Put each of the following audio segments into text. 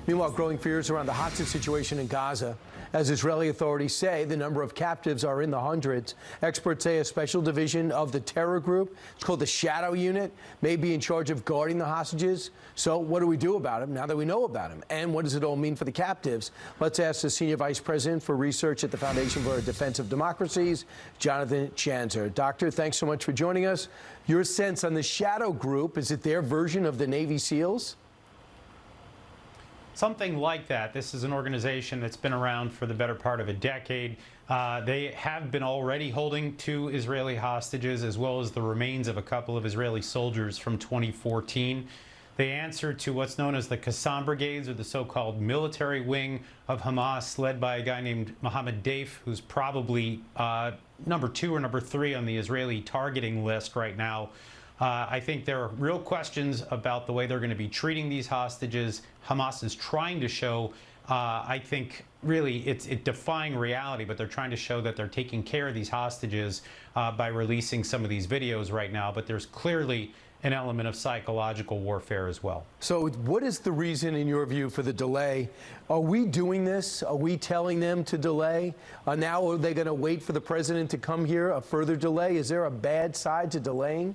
Meanwhile, growing fears around the hostage situation in Gaza. As Israeli authorities say, the number of captives are in the hundreds. Experts say a special division of the terror group, it's called the Shadwo Unit, may be in charge of guarding the hostages. So what do we do about them now that we know about them? And what does it all mean for the captives? Let's ask the Senior Vice President for Research at the Foundation for Defense of Democracies, Jonathan Schanzer. Doctor, thanks so much for joining us. Your sense on the Shadwo Group, is it their version of the Navy SEALs? Something like that. This is an organization that's been around for the better part of a decade. They have been already holding 2 Israeli hostages, as well as the remains of a couple of Israeli soldiers from 2014. They answer to what's known as the Qassam Brigades, or the so-called military wing of Hamas, led by a guy named Mohammed Deif, who's probably number 2 or number 3 on the Israeli targeting list right now. I think there are real questions about the way they're going to be treating these hostages. Hamas is trying to show, I think, really it's defying reality, but they're trying to show that they're taking care of these hostages by releasing some of these videos right now. But there's clearly an element of psychological warfare as well. So what is the reason, in your view, for the delay? Are we doing this? Are we telling them to delay? Now are they going to wait for the president to come here? A further delay? Is there a bad side to delaying?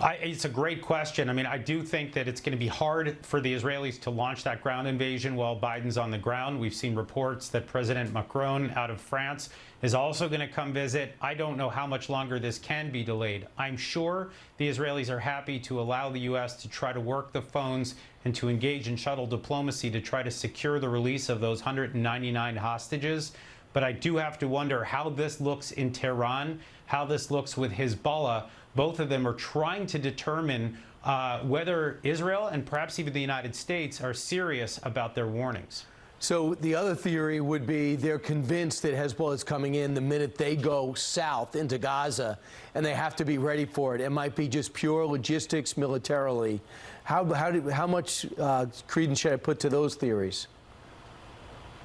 It's a great question. I mean, I do think that it's going to be hard for the Israelis to launch that ground invasion while Biden's on the ground. We've seen reports that President Macron out of France is also going to come visit. I don't know how much longer this can be delayed. I'm sure the Israelis are happy to allow the U.S. to try to work the phones and to engage in shuttle diplomacy to try to secure the release of those 199 hostages. But I do have to wonder how this looks in Tehran, how this looks with Hezbollah. Both of them are trying to determine whether Israel and perhaps even the United States are serious about their warnings. So the other theory would be they're convinced that Hezbollah is coming in the minute they go south into Gaza, and they have to be ready for it. It might be just pure logistics militarily. How much credence should I put to those theories?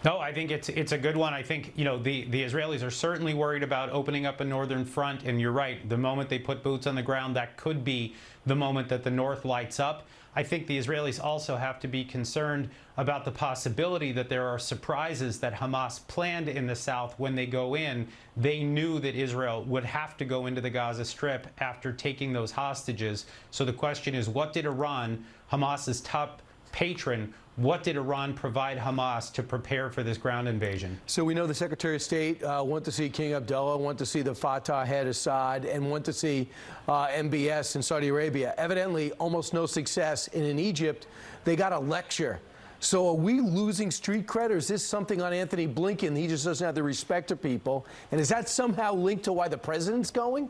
No, I think it's a good one. I think, you know, the Israelis are certainly worried about opening up a northern front, and you're right. The moment they put boots on the ground, that could be the moment that the north lights up. I think the Israelis also have to be concerned about the possibility that there are surprises that Hamas planned in the south when they go in. They knew that Israel would have to go into the Gaza Strip after taking those hostages. So the question is, what did Iran, Hamas's top patron, what did Iran provide Hamas to prepare for this ground invasion? So we know the Secretary of State want to see King Abdullah, want to see the Fatah head Assad, and want to see MBS in Saudi Arabia. Evidently, almost no success. And in Egypt, they got a lecture. So are we losing street cred, or is this something on Anthony Blinken? He just doesn't have the respect of people. And is that somehow linked to why the president's going?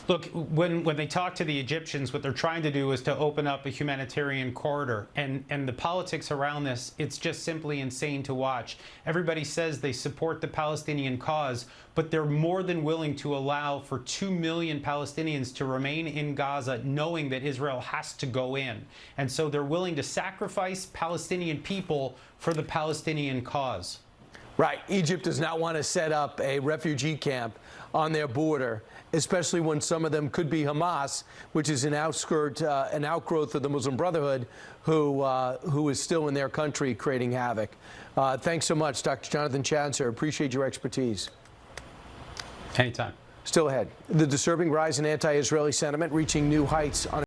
Look, when they talk to the Egyptians, what they're trying to do is to open up a humanitarian corridor. And the politics around this, it's just simply insane to watch. Everybody says they support the Palestinian cause, but they're more than willing to allow for 2 million Palestinians to remain in Gaza, knowing that Israel has to go in. And so they're willing to sacrifice Palestinian people for the Palestinian cause. Right. Egypt does not want to set up a refugee camp on their border, especially when some of them could be Hamas, which is an outgrowth of the Muslim Brotherhood, who is still in their country creating havoc. Thanks so much, Dr. Jonathan Schanzer. Appreciate your expertise. Anytime. Still ahead, the disturbing rise in anti-Israeli sentiment reaching new heights on